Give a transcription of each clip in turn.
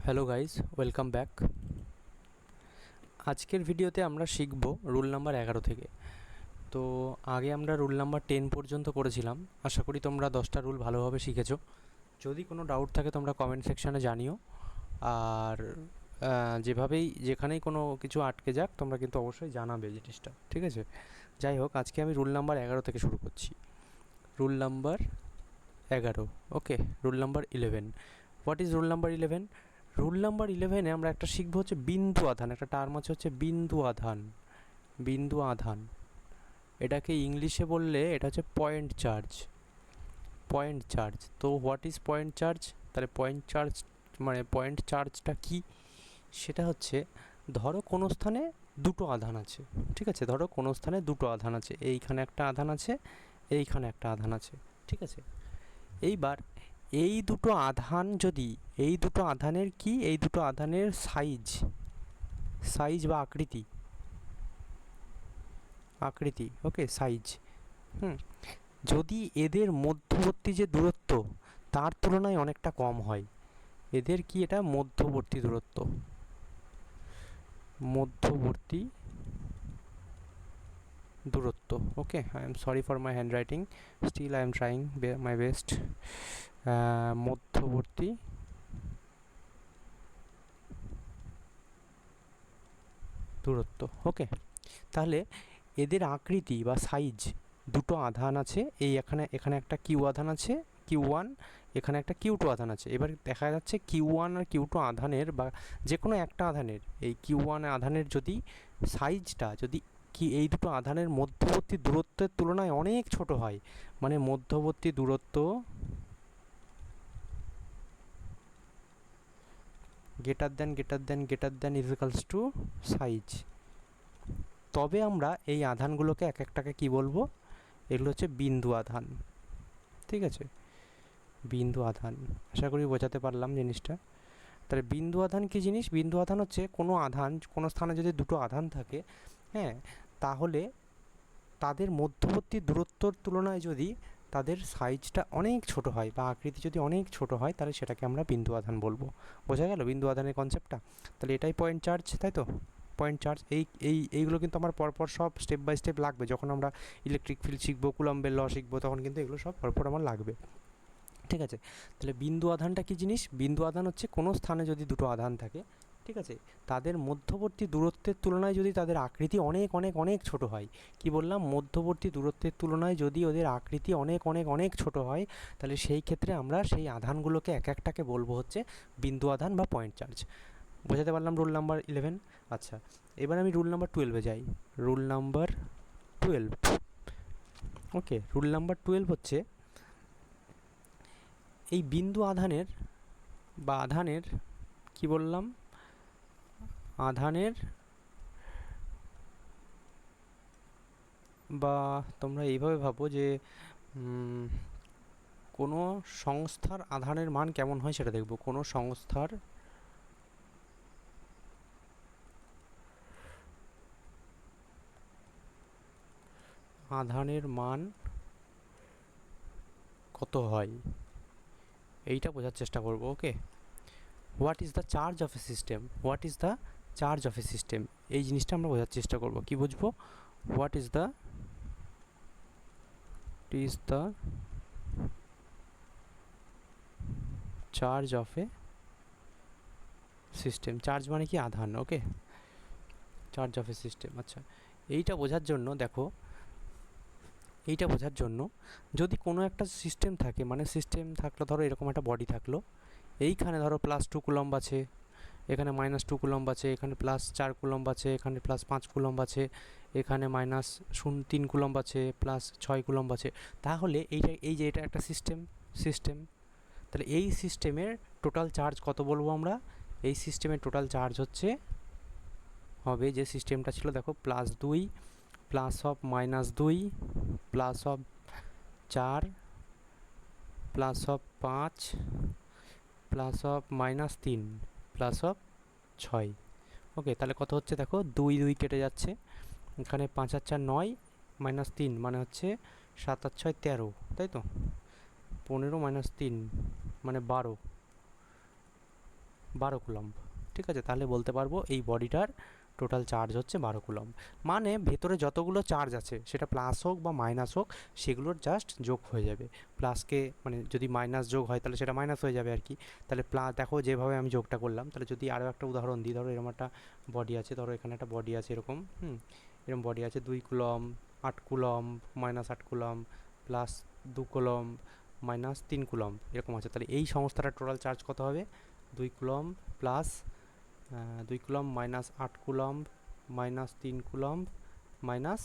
Hello guys, welcome back. আজকের ভিডিওতে আমরা শিখব রুল নাম্বার 11 থেকে। তো আগে আমরা রুল নাম্বার 10 পর্যন্ত করেছিলাম। আশা করি তোমরা 10টা রুল ভালোভাবে শিখেছো। যদি কোনো ডাউট থাকে তোমরা কমেন্ট সেকশানে জানিও। আর যেখানেই কোনো কিছু আটকে যাক তোমরা কিন্তু অবশ্যই জানাবে জিনিসটা, ঠিক আছে? যাই হোক, আজকে আমি রুল নাম্বার 11 থেকে শুরু করছি। Rule number 11, okay. Rule number 11, what is rule number 11? Rule number 11-এ আমরা একটা শিখবো হচ্ছে বিন্দু আধান। একটা টার্ম আছে হচ্ছে বিন্দু আধান। বিন্দু আধান, এটাকে ইংলিশে বললে এটা হচ্ছে পয়েন্ট চার্জ। Point charge. তো হোয়াট ইজ পয়েন্ট চার্জ? তাহলে পয়েন্ট চার্জ মানে পয়েন্ট চার্জটা কি? সেটা হচ্ছে, ধরো কোনো স্থানে দুটো আধান আছে, ঠিক আছে? ধরো কোনো স্থানে দুটো আধান আছে, এইখানে একটা আধান আছে, এইখানে একটা আধান আছে, ঠিক আছে? এইবার এই দুটো আধান যদি, এই দুটো আধানের কি, এই দুটো আধানের সাইজ বা আকৃতি, ওকে, সাইজ। যদি এদের মধ্যবর্তী যে দূরত্ব তার তুলনায় অনেকটা কম হয়, এদের কি, এটা মধ্যবর্তী দূরত্ব, মধ্যবর্তী দূরত্ব, okay. I am sorry for my handwriting, still I am trying my best. মধ্যবর্তী দূরত্ব, ওকে। তাহলে এদের আকৃতি বা সাইজ, দুটো আধান আছে, এখানে একটা কিউ আধান আছে, Q1, এখানে একটা Q2 আধান আছে। এবার দেখা যাচ্ছে Q1 আর Q2 আধানের বা যে কোনো একটা আধানের, এই Q1 আধানের যদি সাইজটা যদি কি এই দুটো আধানের মধ্যবর্তী দূরত্বের তুলনায় অনেক ছোট হয়, মানে মধ্যবর্তী দূরত্ব greater than equals to size, তবে আমরা এই আধানগুলোকে এক একটাকে কি বলবো? এগুলো হচ্ছে বিন্দু আধান, ঠিক আছে? বিন্দু আধান। আশা করি বোঝাতে পারলাম জিনিসটা। তাহলে বিন্দু আধান কী জিনিস? বিন্দু আধান হচ্ছে কোনো আধান, কোনো স্থানে যদি দুটো আধান থাকে, হ্যাঁ, তাহলে তাদের মধ্যবর্তী দূরত্বর তুলনায় যদি তাদের সাইজটা অনেক ছোট হয় বা আকৃতি যদি অনেক ছোট হয়, তাহলে সেটাকে আমরা বিন্দু আধান বলবো। বোঝা গেল বিন্দু আধানের কনসেপ্টটা? তাহলে এটাই পয়েন্ট চার্জ, তাই তো? Point charge. এইগুলো কিন্তু আমার পরপর সব স্টেপ বাই স্টেপ লাগবে। যখন আমরা ইলেকট্রিক ফিল্ড শিখবো, কুলম্বের ল শিখবো, তখন কিন্তু এগুলো সব পরপর আমার লাগবে, ঠিক আছে? তাহলে বিন্দু আধানটা কী জিনিস? বিন্দু আধান হচ্ছে কোনো স্থানে যদি দুটো আধান থাকে, ঠিক আছে, তাদের মধ্যবর্তী দূরত্বের তুলনায় যদি তাদের আকৃতি অনেক অনেক অনেক ছোট হয়। কি বললাম? মধ্যবর্তী দূরত্বের তুলনায় যদি ওদের আকৃতি অনেক অনেক অনেক ছোট হয়, তাহলে সেই ক্ষেত্রে আমরা সেই আধানগুলোকে এক একটাকে বলবো হচ্ছে বিন্দু আধান বা পয়েন্ট চার্জ। বোঝাতে পারলাম রুল নাম্বার 11? আচ্ছা, এবার আমি রুল নাম্বার 12-এ যাই। রুল নাম্বার 12, ওকে। রুল নাম্বার 12 হচ্ছে, এই বিন্দু আধানের বা আধানের কি বললাম? আধানের বা তোমরা এইভাবে ভাবো যে কোনো সংস্থার আধানের মান কেমন হয় সেটা দেখব। কোনো সংস্থার আধানের মান কত হয় এইটা বোঝার চেষ্টা করব, okay. What is the charge of a system? What is the charge of a system, এই জিনিসটা আমরা বোঝার চেষ্টা করব। কি বুঝবো? What is the charge of a system. Charge মানে কি? আধান, okay. Charge of a system. আচ্ছা, এইটা বোঝার জন্য দেখো, এইটা বোঝার জন্য যদি কোনো একটা সিস্টেম থাকে, মানে সিস্টেম থাকলো, ধরো এরকম একটা বডি থাকলো, এইখানে ধরো +2 কুলম্ব আছে, এখানে -2 কুলম্ব আছে, এখানে +4 কুলম্ব আছে, এখানে +5 কুলম্ব আছে, এখানে -3 কুলম্ব আছে, +6 কুলম্ব আছে। তাহলে এই যে এটা একটা সিস্টেম, তাহলে এই সিস্টেমের টোটাল চার্জ কত বলবো আমরা? এই সিস্টেমের টোটাল চার্জ হবে, যে সিস্টেমটা ছিল দেখো, +2 +2 +4 +5 +3 +6, ওকে। তাহলে কত হচ্ছে দেখো, 2 2 কেটে যাচ্ছে, এখানে 5 আর 4 9, -3 মানে হচ্ছে 7 আর 6 13, তাই তো? 15 -3 মানে 12, 12 কুলম্ব। ঠিক আছে, তাহলে বলতে পারবো এই বডিটার টোটাল চার্জ হচ্ছে 12 কুলম্ব। মানে ভেতরে যতগুলো চার্জ আছে সেটা প্লাস হোক বা মাইনাস হোক সেগুলোর জাস্ট যোগ হয়ে যাবে। প্লাসকে মানে যদি মাইনাস যোগ হয় তাহলে সেটা মাইনাস হয়ে যাবে আর কি। তাহলে দেখো যেভাবে আমি যোগটা করলাম, তাহলে যদি আরও একটা উদাহরণ দিই, ধরো এরকম একটা বডি আছে, ধরো এখানে একটা বডি আছে এরকম, এরকম বডি আছে 2 coulomb, 8 coulomb, minus 8 coulomb, plus 2 coulomb, minus 3 coulomb এরকম আছে। তাহলে এই সংস্থাটার টোটাল চার্জ কত হবে? 2 coulomb plus 2 coulomb minus 8 coulomb minus 3 coulomb minus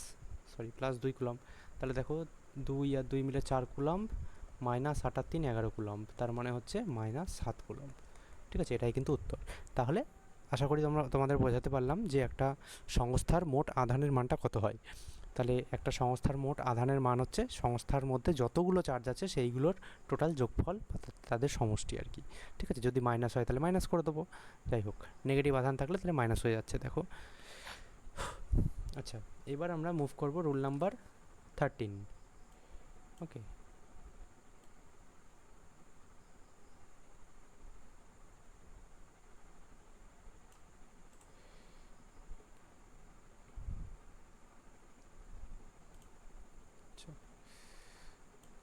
plus 2 coulomb. তাহলে দেখো 2 আর 2 মিলে 4 কুলম্ব, মাইনাস 8 আর 3 11 কুলম্ব, তার মানে হচ্ছে মাইনাস 7 কুলম্ব। ঠিক আছে, এটাই কিন্তু উত্তর। তাহলে আশা করি তোমাদের বোঝাতে পারলাম যে একটা সংস্থার মোট আধানের মানটা কত হয়। তাহলে একটা সংস্থার মোট আধানের মান হচ্ছে সংস্থার মধ্যে যতগুলো চার্জ আছে সেইগুলোর টোটাল যোগফল তাদের সমষ্টি আর কি। ঠিক আছে, যদি মাইনাস হয় তাহলে মাইনাস করে দেবো, যাই হোক নেগেটিভ আধান থাকলে তাহলে মাইনাস হয়ে যাচ্ছে দেখো। আচ্ছা, এবার আমরা মুভ করব রুল নাম্বার 13। ওকে,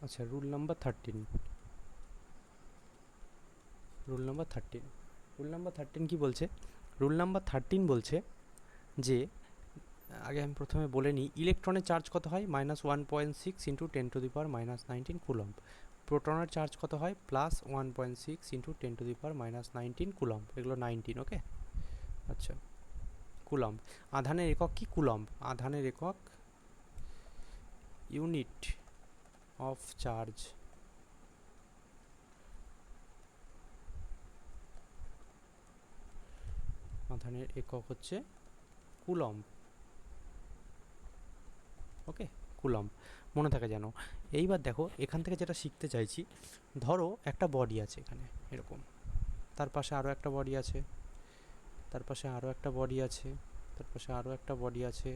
আচ্ছা rule number 13, rule number 13, rule number 13 কী বলছে? রুল নাম্বার 13 বলছে যে, আগে আমি প্রথমে বলে নিই, ইলেকট্রনের চার্জ কত হয়? -1.6 ইন্টু 10⁻⁻19 কুলম্ব। প্রোটনের চার্জ কত হয়? +1.6 ইন্টু 10⁻⁻19 কুলম্ব। এগুলো 19, ওকে। আচ্ছা, কুলম্ব। আধানের একক কি? কুলম্ব। আধানের একক ইউনিট অফ চার্জ, আধানের একক হচ্ছে কুলম্ব। ওকে, কুলম্ব মনে থাকে যেন। এইবার দেখো এখান থেকে যেটা শিখতে চাইছি, ধরো একটা বডি আছে এখানে এরকম, তার পাশে আরও একটা বডি আছে, তার পাশে আরও একটা বডি আছে, তার পাশে আরও একটা বডি আছে,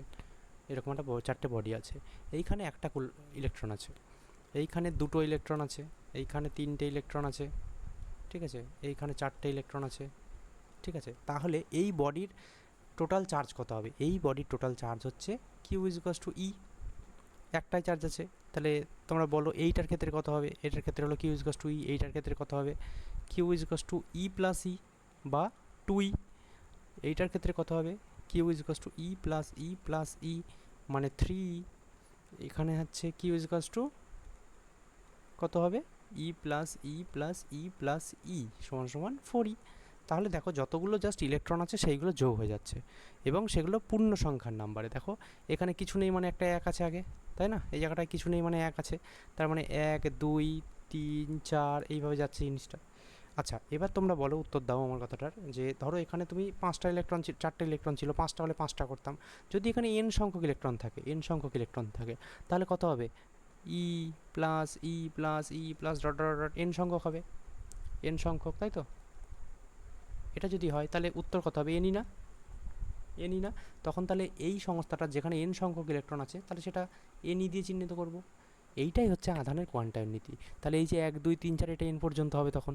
এরকম একটা 4টে বডি আছে। এইখানে একটা ইলেকট্রন আছে, এইখানে 2টো ইলেকট্রন আছে, এইখানে 3টে ইলেকট্রন আছে, ঠিক আছে, এইখানে 4টে ইলেকট্রন আছে। ঠিক আছে, তাহলে এই বডির টোটাল চার্জ কত হবে? এই বডির টোটাল চার্জ হচ্ছে কিউ ইজ ইকুয়ালস টু ই। একটাই চার্জ আছে, তাহলে তোমরা বলো এইটার ক্ষেত্রে কত হবে? এটার ক্ষেত্রে হলো q is equals to e, এইটার ক্ষেত্রে কত হবে? Q is equals to e plus e বা 2ই। এইটার ক্ষেত্রে কত হবে? Q is equals to e plus e মানে 3ই। এখানে হচ্ছে কিউ ইজ ইকুয়ালস টু কত হবে? E plus e plus e plus ই সমান সমান 4ই। তাহলে দেখো যতগুলো জাস্ট ইলেকট্রন আছে সেইগুলো যোগ হয়ে যাচ্ছে এবং সেগুলো পূর্ণ সংখ্যার নাম্বারে। দেখো এখানে কিছু নেই মানে একটা 1 আছে আগে, তাই না? এই জায়গাটায় কিছু নেই মানে 1 আছে, তার মানে 1 2 3 4 এইভাবে যাচ্ছে জিনিসটা। আচ্ছা, এবার তোমরা বলো, উত্তর দাও আমার কথাটার, যে ধরো এখানে তুমি 5টা ইলেকট্রন 4টে ইলেকট্রন ছিল, 5টা হলে 5টা করতাম। যদি এখানে এন সংখ্যক ইলেকট্রন থাকে, এন সংখ্যক ইলেকট্রন থাকে, তাহলে কত হবে? E plus e plus e plus dot dot dot n সংখ্যক হবে, এন সংখ্যক, তাই তো? এটা যদি হয় তাহলে উত্তর কত হবে? এনই না? এনই না? তখন তাহলে এই সংস্থাটা যেখানে এন সংখ্যক ইলেকট্রন আছে তাহলে সেটা এনই দিয়ে চিহ্নিত করব। এইটাই হচ্ছে আধানের কোয়ান্টাম নীতি। তাহলে এই যে 1 2 3 4 এটা এন পর্যন্ত হবে তখন।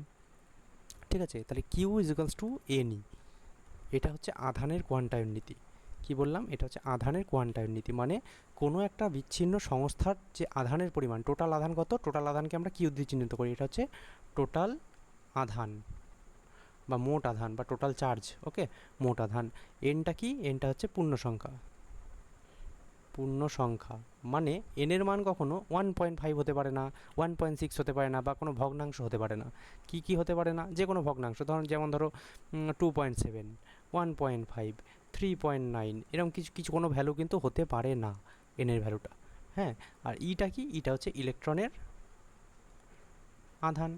ঠিক আছে, তাহলে কিউ ইজ ইকুয়ালস টু এনই। এটা হচ্ছে আধানের কোয়ান্টাম নীতি। কি বললাম? এটা হচ্ছে আধানের কোয়ান্টাম নীতি, মানে কোনো একটা বিচ্ছিন্ন সংস্থার যে আধানের পরিমাণ, টোটাল আধান কত, টোটাল আধানকে আমরা কিউ দিয়ে চিহ্নিত করি। এটা হচ্ছে টোটাল আধান বা মোট আধান বা টোটাল চার্জ। ওকে, মোট আধান। এনটা কি? এনটা হচ্ছে পূর্ণ সংখ্যা। পূর্ণ সংখ্যা মানে এনের মান কখনো 1.5 হতে পারে না, 1.6 হতে পারে না, বা কোনো ভগ্নাংশ হতে পারে না। কি কি হতে পারে না? যে কোনো ভগ্নাংশ, যেমন ধরো 2.7, 1.5, 3.9, এরকম কিছু কিছু কোনো ভ্যালু কিন্তু হতে পারে না এনের ভ্যালুটা। হ্যাঁ, আর ইটা কি? ইটা হচ্ছে ইলেকট্রনের আধান।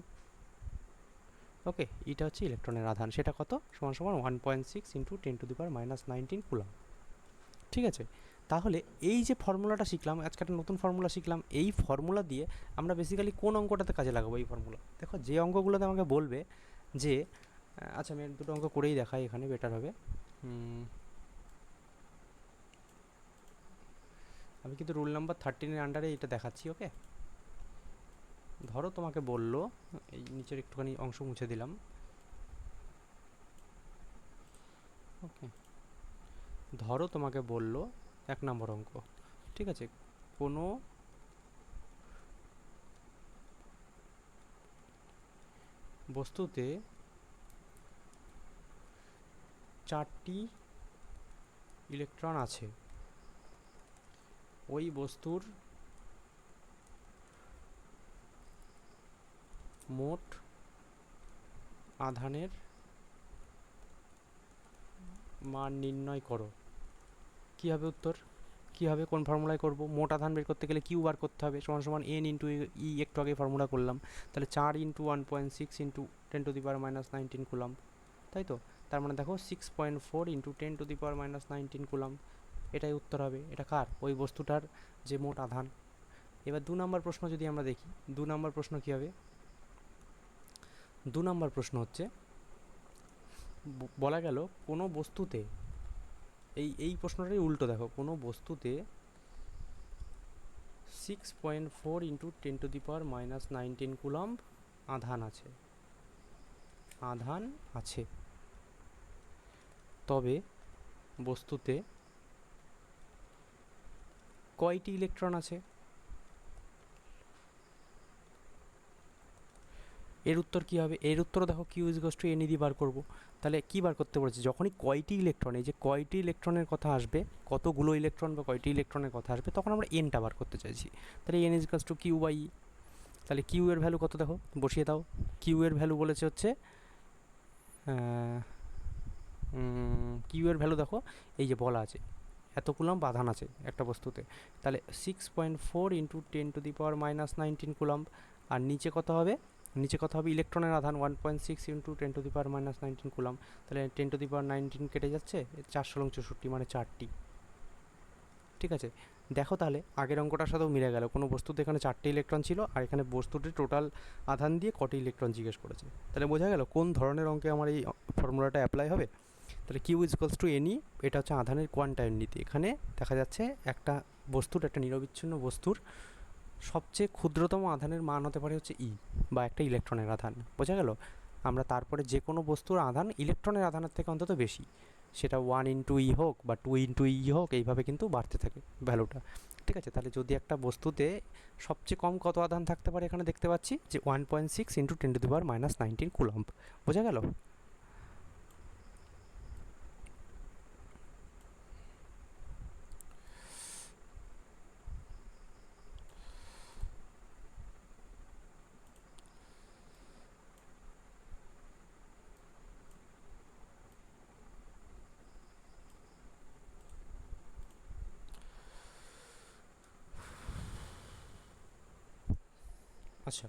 ওকে, এটা হচ্ছে ইলেকট্রনের আধান। সেটা কত? সমান সমান 1.6 ইন্টু 10⁻⁹ কুলম্ব। ঠিক আছে, তাহলে এই যে ফর্মুলাটা শিখলাম, আজকে একটা নতুন ফর্মুলা শিখলাম, এই ফর্মুলা দিয়ে আমরা বেসিক্যালি কোন অঙ্কটাতে কাজে লাগাবো? এই ফর্মুলা দেখো, যে অঙ্কগুলোতে আমাকে বলবে যে, আচ্ছা আমি দুটো অঙ্ক করেই দেখাই, এখানে বেটার হবে। আমি কিন্তু রুল নাম্বার 13-এর আন্ডারে এটা দেখাচ্ছি। ওকে, ধরো তোমাকে বললো, এই নিচের একটুখানি অংশ মুছে দিলাম, ওকে, ধরো তোমাকে বললো 1 নম্বর অঙ্ক, ঠিক আছে, কোনো বস্তুতে 4টি ইলেকট্রন আছে, ওই বস্তুর মোট আধানের মান নির্ণয় করো। কী হবে উত্তর? কী হবে, কোন ফর্মুলায় করব? মোট আধান বের করতে গেলে কিউ বার করতে হবে, সমান সমান এন ইন্টু ই, একটু আগে ফর্মুলা করলাম। তাহলে 4 ইন্টু 1.6 ইন্টু 10⁻⁻19 কুলাম, তাই তো? তার মানে দেখো 6.4 ইন্টু 10⁻⁻19 কুলাম, এটাই উত্তর হবে। এটা কার? ওই বস্তুটার যে মোট আধান। এবার 2 নম্বর প্রশ্ন যদি আমরা দেখি, 2 নম্বর প্রশ্ন কী হবে? 2 নম্বর প্রশ্ন হচ্ছে, বলা গেল কোনো বস্তুতে, এই প্রশ্নটাই উল্টো, দেখো, কোনো বস্তুতে 6.4 ইন্টু 10⁻⁻19 কুলম্ব আধান আছে, আধান আছে, তবে বস্তুতে কয়টি ইলেকট্রন আছে? এর উত্তর কী হবে? এর উত্তর দেখো কিউ ইজ টু এন দিয়ে বার করবো। তাহলে কী বার করতে বলেছে? যখনই কয়টি ইলেকট্রন, এই যে কয়টি ইলেকট্রনের কথা আসবে, কতগুলো ইলেকট্রন বা কয়টি ইলেকট্রনের কথা আসবে, তখন আমরা এনটা বার করতে চাইছি। তাহলে n is to q by e. তাহলে কিউ এর ভ্যালু কত দেখো, বসিয়ে দাও। কিউ এর ভ্যালু বলেছে হচ্ছে, কিউ এর ভ্যালু দেখো, এই যে বলা আছে এত কুলম্ব আধান আছে একটা বস্তুতে, তাহলে 6.4 ইন্টু 10⁻⁻19 কুলম্ব। আর নিচে কত হবে? নিচে কত হবে? ইলেকট্রনের আধান 1.6 ইন্টু 10⁻⁻19 কুলম্ব। তাহলে 10⁻19 কেটে যাচ্ছে, 4×64 মানে 4টি। ঠিক আছে, দেখো তাহলে আগের অঙ্কটার সাথেও মিলে গেল। কোনো বস্তুতে এখানে 4টি ইলেকট্রন ছিল, আর এখানে বস্তুটির টোটাল আধান দিয়ে কটি ইলেকট্রন জিজ্ঞেস করেছে। তাহলে বোঝা গেল কোন ধরনের অঙ্কে আমার এই ফর্মুলাটা অ্যাপ্লাই হবে। তাহলে কিউ ইজকলস টু এনই, এটা হচ্ছে আধানের কোয়ান্টাইন নীতি। এখানে দেখা যাচ্ছে একটা বস্তুর, একটা নিরবিচ্ছিন্ন বস্তুর সবচেয়ে ক্ষুদ্রতম আধানের মান হতে পারে হচ্ছে ই, বা একটা ইলেকট্রনের আধান। বোঝা গেল? আমরা তারপরে যে কোনো বস্তুর আধান ইলেকট্রনের আধানের থেকে অন্তত বেশি, সেটা 1 ইন্টু ই হোক বা 2 ইন্টু ই হোক, এইভাবে কিন্তু বাড়তে থাকে ভ্যালুটা। ঠিক আছে, তাহলে যদি একটা বস্তুতে সবচেয়ে কম কত আধান থাকতে পারে, এখানে দেখতে পাচ্ছি যে 1.6 ইন্টু 10⁻⁻19 কুলম্ব। বোঝা গেল? আচ্ছা,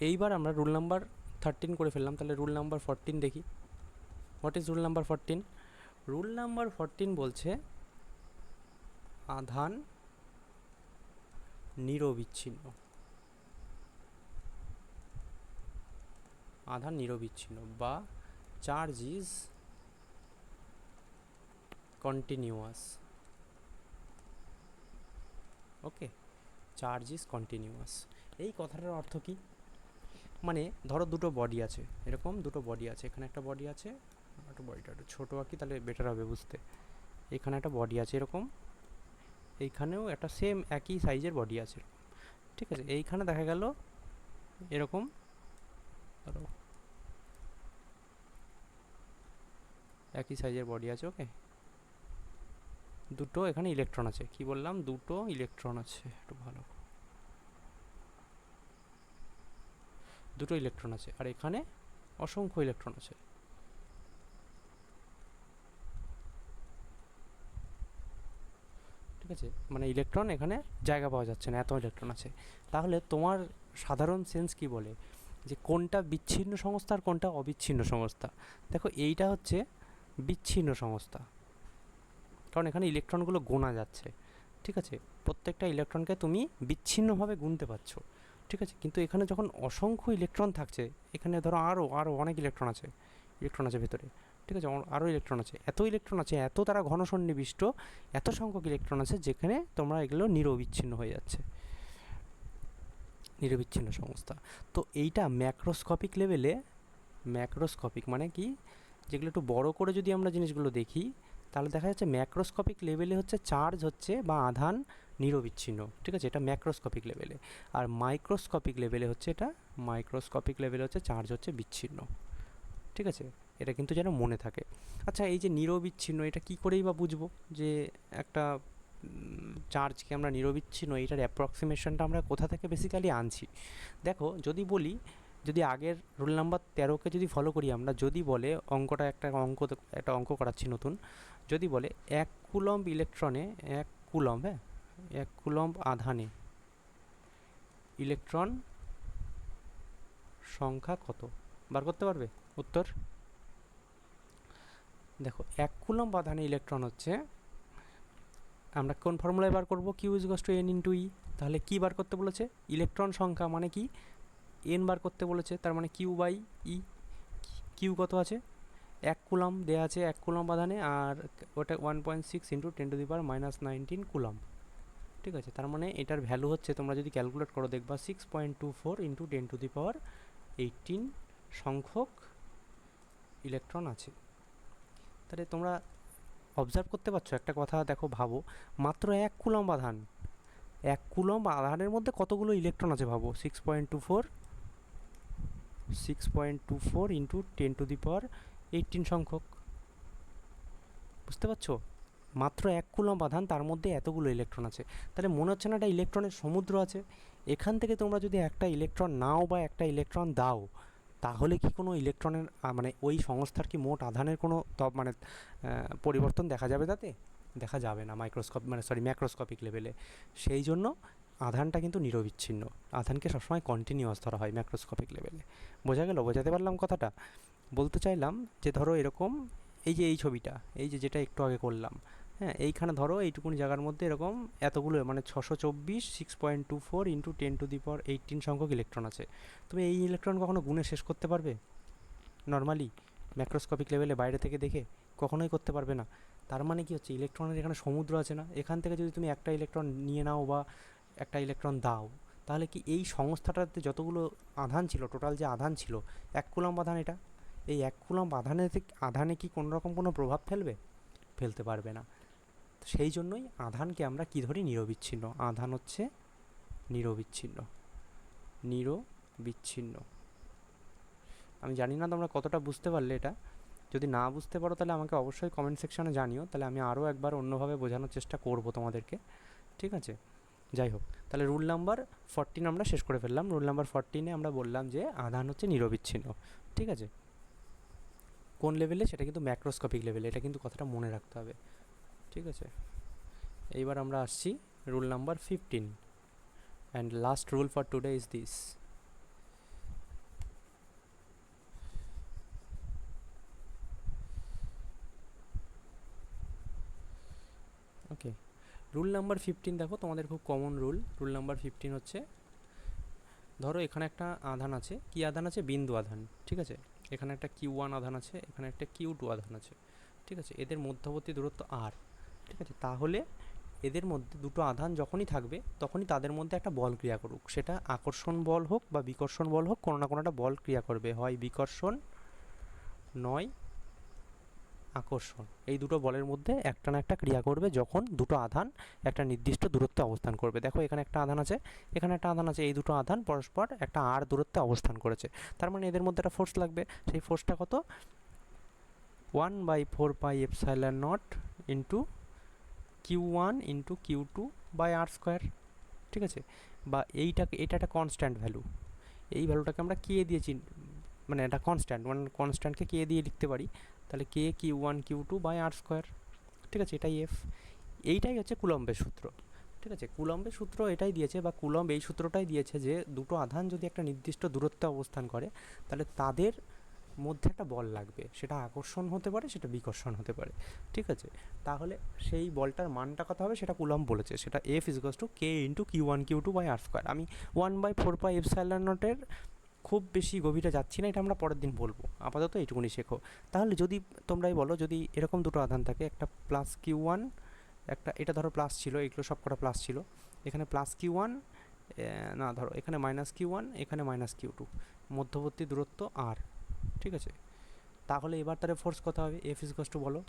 এইবার আমরা রুল নাম্বার 13 করে ফেললাম, তাহলে রুল নাম্বার 14 দেখি। What is rule number 14? Rule number 14 বলছে আধান নিরবিচ্ছিন্ন, আধান নিরবিচ্ছিন্ন বা charge is continuous. Okay, charge is continuous, এই কথাটার অর্থ কী? মানে ধরো দুটো বডি আছে, এরকম দুটো বডি আছে, এখানে একটা বডি আছে, একটা বডিটা একটু ছোটো আঁকি তাহলে বেটার হবে বুঝতে। এখানে একটা বডি আছে এরকম, এইখানেও একটা সেম একই সাইজের বডি আছে। ঠিক আছে, এইখানে দেখা গেল এরকম, ধরো একই সাইজের বডি আছে। ওকে, দুটো এখানে ইলেকট্রন আছে, কি বললাম? দুটো ইলেকট্রন আছে, একটু ভালো, দুটো ইলেকট্রন আছে, আর এখানে অসংখ্য ইলেকট্রন আছে। ঠিক আছে, মানে ইলেকট্রন এখানে জায়গা পাওয়া যাচ্ছে না, এত ইলেকট্রন আছে। তাহলে তোমার সাধারণ সেন্স কি বলে যে কোনটা বিচ্ছিন্ন সংস্থা আর কোনটা অবিচ্ছিন্ন সংস্থা? দেখো, এইটা হচ্ছে বিচ্ছিন্ন সংস্থা, কারণ এখানে ইলেকট্রনগুলো গোনা যাচ্ছে। ঠিক আছে, প্রত্যেকটা ইলেকট্রনকে তুমি বিচ্ছিন্নভাবে গুনতে পারছো। ঠিক আছে, কিন্তু এখানে যখন অসংখ্য ইলেকট্রন থাকছে, এখানে ধরো আরও অনেক ইলেকট্রন আছে ভেতরে। ঠিক আছে, আরও ইলেকট্রন আছে, এত ইলেকট্রন আছে, এত তারা ঘন সন্নিবিষ্ট, এত সংখ্যক ইলেকট্রন আছে, যেখানে তোমরা এগুলো নিরবিচ্ছিন্ন হয়ে যাচ্ছে, নিরবিচ্ছিন্ন সংস্থা। তো এইটা ম্যাক্রোস্কোপিক লেভেলে, ম্যাক্রোস্কোপিক মানে কি, যেগুলো একটু বড় করে যদি আমরা জিনিসগুলো দেখি তাহলে দেখা যাচ্ছে ম্যাক্রোস্কোপিক লেভেলে হচ্ছে চার্জ হচ্ছে বা আধান নিরবিচ্ছিন্ন, ঠিক আছে, এটা ম্যাক্রোস্কোপিক লেভেলে। আর মাইক্রোস্কোপিক লেভেলে হচ্ছে চার্জ হচ্ছে বিচ্ছিন্ন, ঠিক আছে, এটা কিন্তু যেন মনে থাকে। আচ্ছা, এই যে নিরবিচ্ছিন্ন এটা কী করেই বা বুঝবো যে একটা চার্জকে আমরা নিরবিচ্ছিন্ন, এইটার অ্যাপ্রক্সিমেশনটা আমরা কোথা থেকে বেসিক্যালি আনছি? দেখো, যদি আগের রুল নাম্বার 13কে যদি ফলো করি আমরা, যদি বলে একটা অঙ্ক করাচ্ছি নতুন, যদি বলে 1 কুলম্ব ইলেকট্রনে 1 কুলম্ব, হ্যাঁ, 1 কুলম্ব আধানে ইলেকট্রন সংখ্যা কত, বার করতে পারবে উত্তর? দেখো, 1 কুলম্ব আধানে ইলেকট্রন হচ্ছে, আমরা কোন ফর্মুলায় বার করব? Q is equals to n into e. তাহলে কি বার করতে বলেছে? ইলেকট্রন সংখ্যা মানে কি? এন বার করতে বলেছে, তার মানে কিউ বাই ই। কিউ কত আছে? 1 কুলম্ব দেওয়া আছে 1 কুলম্ব আধানে, আর ওটা 1.6 ইন্টু 10⁻⁻19 কুলম্ব, ঠিক আছে। তার মানে এটার ভ্যালু হচ্ছে, তোমরা যদি ক্যালকুলেট করো দেখবা 6.24 ইন্টু 10⁻18 সংখ্যক ইলেকট্রন আছে। তাহলে তোমরা অবজার্ভ করতে পারছো একটা কথা, দেখো, ভাবো, মাত্র 1 কুলম্ব আধান, 1 কুলম্ব আধানের মধ্যে কতগুলো ইলেকট্রন আছে ভাবো? 6.24 ইন্টু 10⁻18 সংখ্যক, বুঝতে পারছো? মাত্র 1 কুলম্ব আধান, তার মধ্যে এতগুলো ইলেকট্রন আছে। তাহলে মনে হচ্ছে না একটা ইলেকট্রনের সমুদ্র আছে? এখান থেকে তোমরা যদি একটা ইলেকট্রন নাও বা একটা ইলেকট্রন দাও, তাহলে কি কোনো ইলেকট্রনের মানে ওই সংস্থার কি মোট আধানের কোনো মানে পরিবর্তন দেখা যাবে? তাতে দেখা যাবে না ম্যাক্রোস্কোপিক লেভেলে। সেই জন্য আধানটা কিন্তু নিরবিচ্ছিন্ন, আধানকে সবসময় কন্টিনিউয়াস ধরা হয় ম্যাক্রোস্কোপিক লেভেলে। বোঝা গেল? বোঝাতে পারলাম কথাটা? বলতে চাইলাম যে ধরো এরকম, এই যে এই ছবিটা, এই যে যেটা একটু আগে করলাম, হ্যাঁ, এইখানে ধরো এইটুকুনি জায়গার মধ্যে এরকম এতগুলো, মানে 624 6.24 ইন্টু 10⁻18 সংখ্যক ইলেকট্রন আছে। তুমি এই ইলেকট্রন কখনো গুণে শেষ করতে পারবে নর্মালি ম্যাক্রোস্কোপিক লেভেলে বাইরে থেকে দেখে? কখনোই করতে পারবে না। তার মানে কি হচ্ছে, ইলেকট্রনের এখানে সমুদ্র আছে না? এখান থেকে যদি তুমি একটা ইলেকট্রন নিয়ে নাও বা একটা ইলেকট্রন দাও, তাহলে কি এই সংস্থাটাতে যতগুলো আধান ছিল, টোটাল যে আধান ছিল, 1 কুলম্ব আধান, এটা এই 1 কুলম্ব আধানে কি কোনো রকম কোনো প্রভাব ফেলবে? ফেলতে পারবে না। তো সেই জন্যই আধানকে আমরা কি ধরি? নিরবিচ্ছিন্ন। আধান হচ্ছে নিরবিচ্ছিন্ন, নিরবিচ্ছিন্ন। আমি জানি না তোমরা কতটা বুঝতে পারলে এটা। যদি না বুঝতে পারো তাহলে আমাকে অবশ্যই কমেন্ট সেকশনে জানিও, তাহলে আমি আরও একবার অন্যভাবে বোঝানোর চেষ্টা করব তোমাদেরকে, ঠিক আছে? যাই হোক, তাহলে রুল নাম্বার 14 আমরা শেষ করে ফেললাম। রুল নাম্বার 14-এ আমরা বললাম যে আধান হচ্ছে নিরবিচ্ছিন্ন, ঠিক আছে। কোন লেভেলে? সেটা কিন্তু ম্যাক্রোস্কোপিক লেভেলে, এটা কিন্তু কথাটা মনে রাখতে হবে, ঠিক আছে। এইবার আমরা আসছি rule number 15, and last rule for today is this. Okay, rule number 15 দেখো, তোমাদের খুব কমন রুল নাম্বার 15 হচ্ছে, ধরো এখানে একটা আধান আছে, কি আধান আছে? বিন্দু আধান, ঠিক আছে। এখানে একটা Q1 আধান আছে, এখানে একটা Q2 আধান আছে, ঠিক আছে। এদের মধ্যবর্তী দূরত্ব r, ঠিক আছে। তাহলে এদের মধ্যে দুটো আধান যখনই থাকবে তখনই তাদের মধ্যে একটা বল ক্রিয়া করুক, সেটা আকর্ষণ বল হোক বা বিকর্ষণ বল হোক, কোনো না কোনো একটা বল ক্রিয়া করবে, হয় বিকর্ষণ নয় আকর্ষণ। এই দুটো বলের মধ্যে একটা না একটা ক্রিয়া করবে যখন দুটো আধান একটা নির্দিষ্ট দূরত্বে অবস্থান করবে। দেখো, এখানে একটা আধান আছে, এখানে একটা আধান আছে, এই দুটো আধান পরস্পর একটা r দূরত্বে অবস্থান করেছে, তার মানে এদের মধ্যে একটা ফোর্স লাগবে। সেই ফোর্সটা কত? 1/4πε0 ইন্টু Q1 ইন্টু Q2/r², ঠিক আছে। বা এটা একটা কনস্ট্যান্ট ভ্যালু, এই ভ্যালুটাকে আমরা কে দিয়েছি, মানে এটা কনস্ট্যান্ট, মানে কনস্ট্যান্টকে কে দিয়ে লিখতে পারি, তাহলে কে Q1 Q2/r², ঠিক আছে, এটাই এফ। এইটাই হচ্ছে কুলম্বের সূত্র, ঠিক আছে। কুলম্বের সূত্র এটাই দিয়েছে, বা কুলম্ব এই সূত্রটাই দিয়েছে যে দুটো আধান যদি একটা নির্দিষ্ট দূরত্বে অবস্থান করে তাহলে তাদের মধ্যে একটা বল লাগবে, সেটা আকর্ষণ হতে পারে, সেটা বিকর্ষণ হতে পারে, ঠিক আছে। তাহলে সেই বলটার মানটা কত হবে সেটা কুলম্ব বলেছে, সেটা F is to k into Q1 Q2/r²। আমি 1/4πε0-এর খুব বেশি গভীরে যাচ্ছি না, এটা আমরা পরের দিন বলবো, আপাতত এইটুকুনি শেখো। তাহলে যদি তোমরাই বলো, যদি এরকম দুটো আধান থাকে, একটা প্লাস Q1, একটা, এটা ধরো প্লাস ছিল, এগুলো সব কটা প্লাস ছিল, এখানে প্লাস Q1, না ধরো এখানে মাইনাস Q1, এখানে মাইনাস Q2, মধ্যবর্তী দূরত্ব r, ঠিক আছে। তাহলে এবার তাহলে ফোর্স কত হবে, এফ ইজ ইকুয়াল টু বলো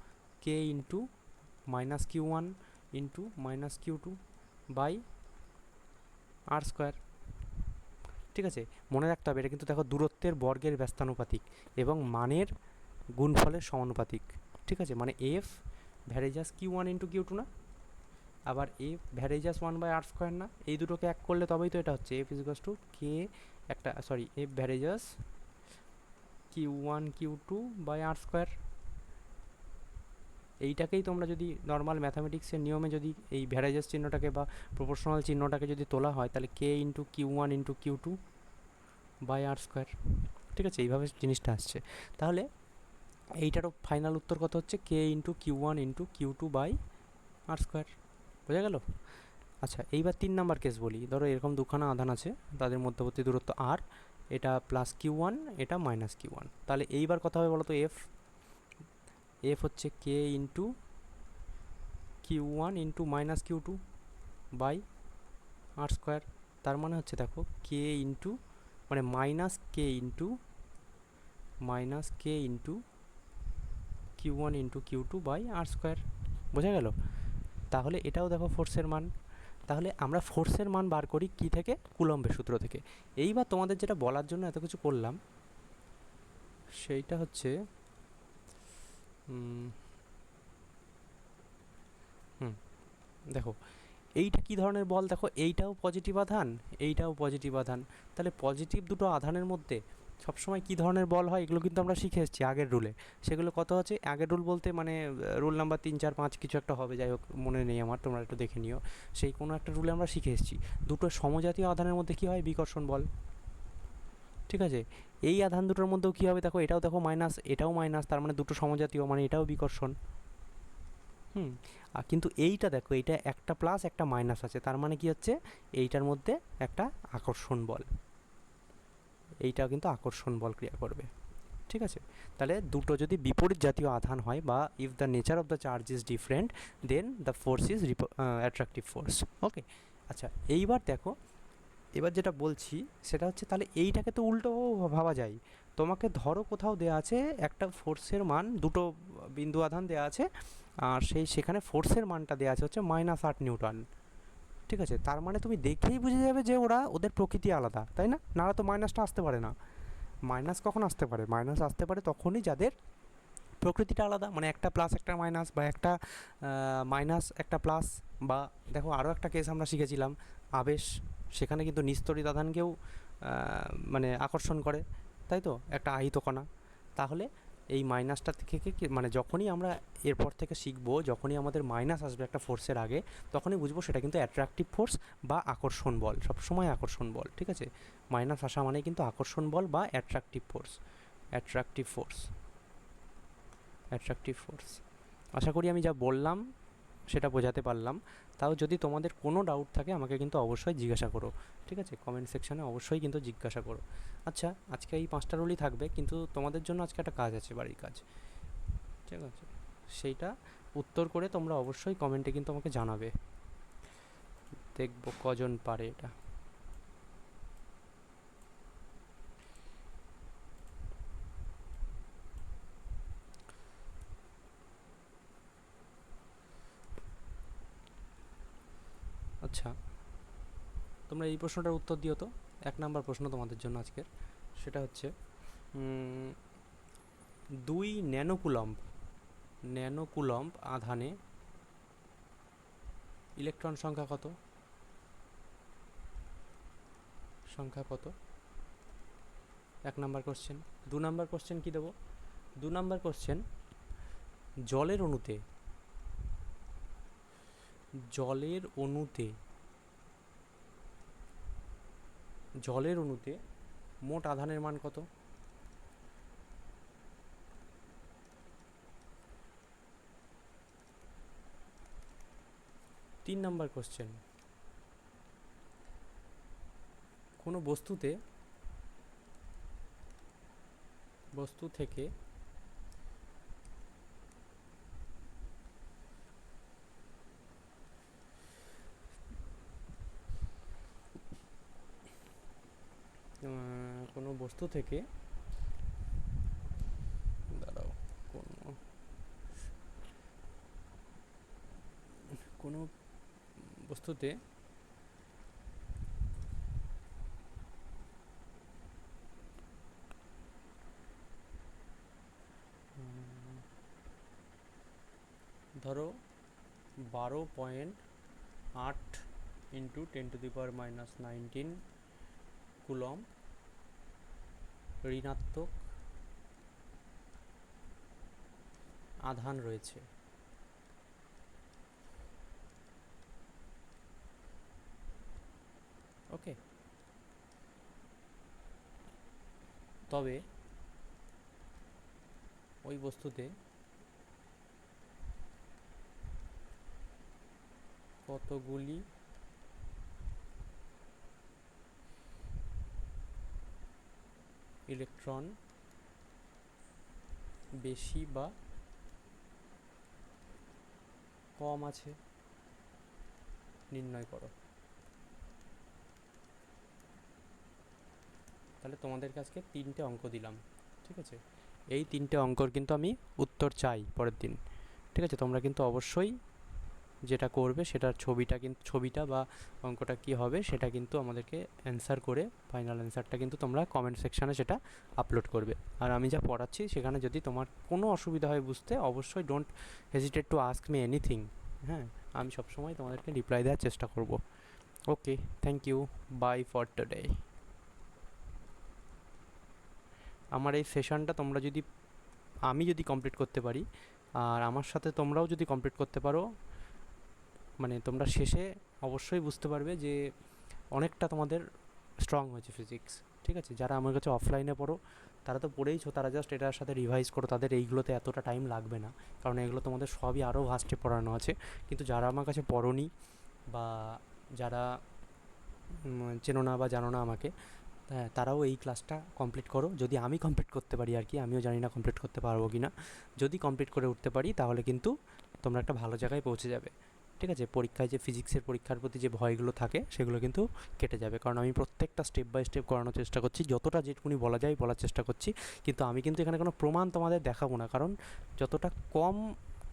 k into minus q one into minus q two by r square. ঠিক আছে, মনে রাখতে হবে এটা কিন্তু দেখো দূরত্বের বর্গের ব্যস্তানুপাতিক এবং মানের গুণফলের সমানুপাতিক। ঠিক আছে, মানে f varies as q one into q two না, আবার f varies as one by r square না, এই দুটোকে এক করলে তবেই তো এটা হচ্ছে f is equal to k একটা sorry f varies as q one q two by r square. এইটাকেই তোমরা যদি নর্মাল ম্যাথামেটিক্সের নিয়মে যদি এই ভ্যারেজাস চিহ্নটাকে বা প্রপোর্শনাল চিহ্নটাকে যদি তোলা হয় তাহলে k into q one into q two by r square. ঠিক আছে, এইভাবে জিনিসটা আসছে। তাহলে এইটারও ফাইনাল উত্তর কত হচ্ছে k into q one into q two by r square. বোঝা গেল? আচ্ছা, এইবার 3 নাম্বার কেস বলি। ধরো এরকম দুখানা আধান আছে, তাদের মধ্যবর্তী দূরত্ব আর, এটা প্লাস কিউ ওয়ান, এটা মাইনাস কিউ ওয়ান। তাহলে এইবার কথা হবে বলো তো এফ, এফ হচ্ছে k into q one into minus q two by r square. তার মানে হচ্ছে দেখো কে ইন্টু মানে minus k into q one into q two by r square. বোঝা গেল? তাহলে এটাও দেখো ফোর্সের মান। তাহলে আমরা ফোর্সের মান বার করি কি থেকে, কুলম্বের সূত্র থেকে। এইবার তোমাদের যেটা বলার জন্য এত কিছু করলাম সেইটা হচ্ছে দেখো এইটা কি ধরনের বল, দেখো এইটাও পজিটিভ আধান, এইটাও পজিটিভ আধান। তাহলে পজিটিভ দুটো আধানের মধ্যে সবসময় কী ধরনের বল হয় এগুলো কিন্তু আমরা শিখে এসেছি আগের রুলে। সেগুলো কত আছে, আগের রুল বলতে মানে রুল নাম্বার 3, 4, 5 কিছু একটা হবে, যাই হোক মনে নেই আমার, তোমরা একটু দেখে নিও। সেই কোনো একটা রুলে আমরা শিখে এসেছি দুটো সমজাতীয় আধানের মধ্যে কী হয়, বিকর্ষণ বল। ঠিক আছে, এই আধান দুটোর মধ্যেও কী হবে, দেখো এটাও দেখো মাইনাস, এটাও মাইনাস, তার মানে দুটো সমজাতীয়, মানে এটাও বিকর্ষণ। কিন্তু এইটা দেখো, এইটা একটা প্লাস একটা মাইনাস আছে, তার মানে কি হচ্ছে এইটার মধ্যে একটা আকর্ষণ বল, এইটাও কিন্তু আকর্ষণ বল ক্রিয়া করবে। ঠিক আছে, তাহলে দুটো যদি বিপরীত জাতীয় আধান হয় বা if the nature of the charge is different then the force is attractive force. Okay, আচ্ছা এইবার দেখো, এবার যেটা বলছি সেটা হচ্ছে তাহলে এইটাকে তো উল্টো ভাবা যায়। তোমাকে ধরো কোথাও দেওয়া আছে একটা ফোর্সের মান, দুটো বিন্দু আধান দেওয়া আছে, আর সেখানে ফোর্সের মানটা দেওয়া আছে হচ্ছে -8 নিউটন। ঠিক আছে, তার মানে তুমি দেখেই বুঝে যাবে যে ওদের প্রকৃতি আলাদা, তাই না? নাহলে তো মাইনাসটা আসতে পারে না। মাইনাস কখন আসতে পারে, মাইনাস আসতে পারে তখনই যাদের প্রকৃতিটা আলাদা, মানে একটা প্লাস একটা মাইনাস, বা একটা মাইনাস একটা প্লাস। বা দেখো আরও একটা কেস আমরা শিখেছিলাম আবেশ, সেখানে কিন্তু নিস্তড়িত আধানকেও মানে আকর্ষণ করে, তাই তো, একটা আহিত কণা। তাহলে এই মাইনাসটা থেকে মানে যখনই আমরা এরপর থেকে শিখবো, যখনই আমাদের মাইনাস আসবে একটা ফোর্সের আগে, তখনই বুঝবো সেটা কিন্তু অ্যাট্রাকটিভ ফোর্স বা আকর্ষণ বল, সবসময় আকর্ষণ বল। ঠিক আছে, মাইনাস আসা মানে কিন্তু আকর্ষণ বল বা attractive force, attractive force, attractive force. আশা করি আমি যা বললাম সেটা বোঝাতে পারলাম। তাও যদি তোমাদের কোনো ডাউট থাকে আমাকে কিন্তু অবশ্যই জিজ্ঞাসা করো। ঠিক আছে, কমেন্ট সেকশানে অবশ্যই কিন্তু জিজ্ঞাসা করো। আচ্ছা, আজকে এই 5টা রুলই থাকবে, কিন্তু তোমাদের জন্য আজকে একটা কাজ আছে, বাড়ির কাজ। ঠিক আছে, সেইটা উত্তর করে তোমরা অবশ্যই কমেন্টে কিন্তু আমাকে জানাবে, দেখবো কজন পারে এটা। আচ্ছা, তোমরা এই প্রশ্নটার উত্তর দিও তো। 1 নাম্বার প্রশ্ন তোমাদের জন্য আজকের, সেটা হচ্ছে 2 ন্যানোকুলম্ব আধানে ইলেকট্রন সংখ্যা কত? সংখ্যা কত? 1 নাম্বার কোশ্চেন। 2 নাম্বার কোশ্চেন কী দেবো? 2 নাম্বার কোশ্চেন, জলের অণুতে জলের অণুতে জলের অণুতে মোট আধানের মান কত? 3 নাম্বার কোশ্চেন, কোনো বস্তু থেকে কোনো বস্তু থেকে কোনো বস্তুতে ধরো 12.8 ইন্টু 10⁻⁻19 কুলম ঋণাত্মক আধান রয়েছে। ওকে, তবে ওই বস্তুতে কতগুলি ইলেকট্রন বেশি বা কম আছে নির্ণয় করো। তাহলে তোমাদেরকে আজকে 3টে অঙ্ক দিলাম, ঠিক আছে? এই 3টে অঙ্কর কিন্তু আমি উত্তর চাই পরের দিন, ঠিক আছে? তোমরা কিন্তু অবশ্যই যেটা করবে সেটার ছবিটা বা অঙ্কটা কি হবে সেটা কিন্তু আমাদেরকে অ্যান্সার করে ফাইনাল অ্যান্সারটা কিন্তু তোমরা কমেন্ট সেকশানে সেটা আপলোড করবে। আর আমি যা পড়াচ্ছি সেখানে যদি তোমার কোনো অসুবিধা হয় বুঝতে, অবশ্যই don't hesitate to ask me anything. হ্যাঁ, আমি সবসময় তোমাদেরকে রিপ্লাই দেওয়ার চেষ্টা করব। Okay, thank you, bye for today. আমার এই সেশনটা আমি যদি কমপ্লিট করতে পারি আর আমার সাথে তোমরাও যদি কমপ্লিট করতে পারো, মানে তোমরা শেষে অবশ্যই বুঝতে পারবে যে অনেকটা তোমাদের স্ট্রং হয়েছে ফিজিক্স, ঠিক আছে? যারা আমার কাছে অফলাইনে পড়ো তারা তো পড়েইছো, তারা জাস্ট এটার সাথে রিভাইজ করো, তাদের এইগুলোতে এতটা টাইম লাগবে না, কারণ এগুলো তোমাদের সবই আরও ভাস্টে পড়ানো আছে। কিন্তু যারা আমার কাছে পড়োনি বা যারা চেনো না বা জানো না আমাকে, হ্যাঁ, তারাও এই ক্লাসটা কমপ্লিট করো। যদি আমি কমপ্লিট করতে পারি আর কি, আমিও জানি না কমপ্লিট করতে পারবো কি না। যদি কমপ্লিট করে উঠতে পারি তাহলে কিন্তু তোমরা একটা ভালো জায়গায় পৌঁছে যাবে, ঠিক আছে? পরীক্ষায় যে ফিজিক্সের পরীক্ষার প্রতি যে ভয়গুলো থাকে সেগুলো কিন্তু কেটে যাবে, কারণ আমি প্রত্যেকটা স্টেপ বাই স্টেপ করানোর চেষ্টা করছি, যতটা যেটুকুনি বলা যায় বলার চেষ্টা করছি। কিন্তু আমি কিন্তু এখানে কোনো প্রমাণ তোমাদের দেখাবো না, কারণ যতটা কম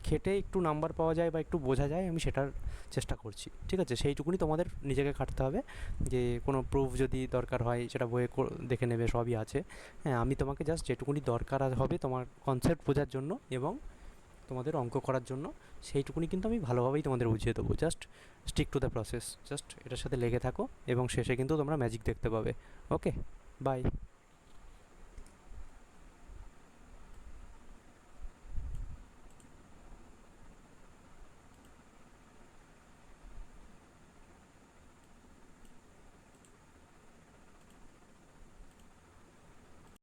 খেটে একটু নাম্বার পাওয়া যায় বা একটু বোঝা যায় আমি সেটার চেষ্টা করছি, ঠিক আছে? সেইটুকুনি তোমাদের নিজেকে খাটতে হবে। যে কোনো প্রুফ যদি দরকার হয় সেটা বইয়ে দেখে নেবে, সবই আছে। হ্যাঁ, আমি তোমাকে জাস্ট যেটুকুনি দরকার হবে তোমার কনসেপ্ট বোঝার জন্য এবং তোমাদের অঙ্ক করার জন্য, সেইটুকুনি কিন্তু আমি ভালোভাবেই তোমাদের বুঝিয়ে দেবো। Just stick to the process, just এটার সাথে লেগে থাকো এবং শেষে কিন্তু তোমরা ম্যাজিক দেখতে পাবে। ওকে, বাই।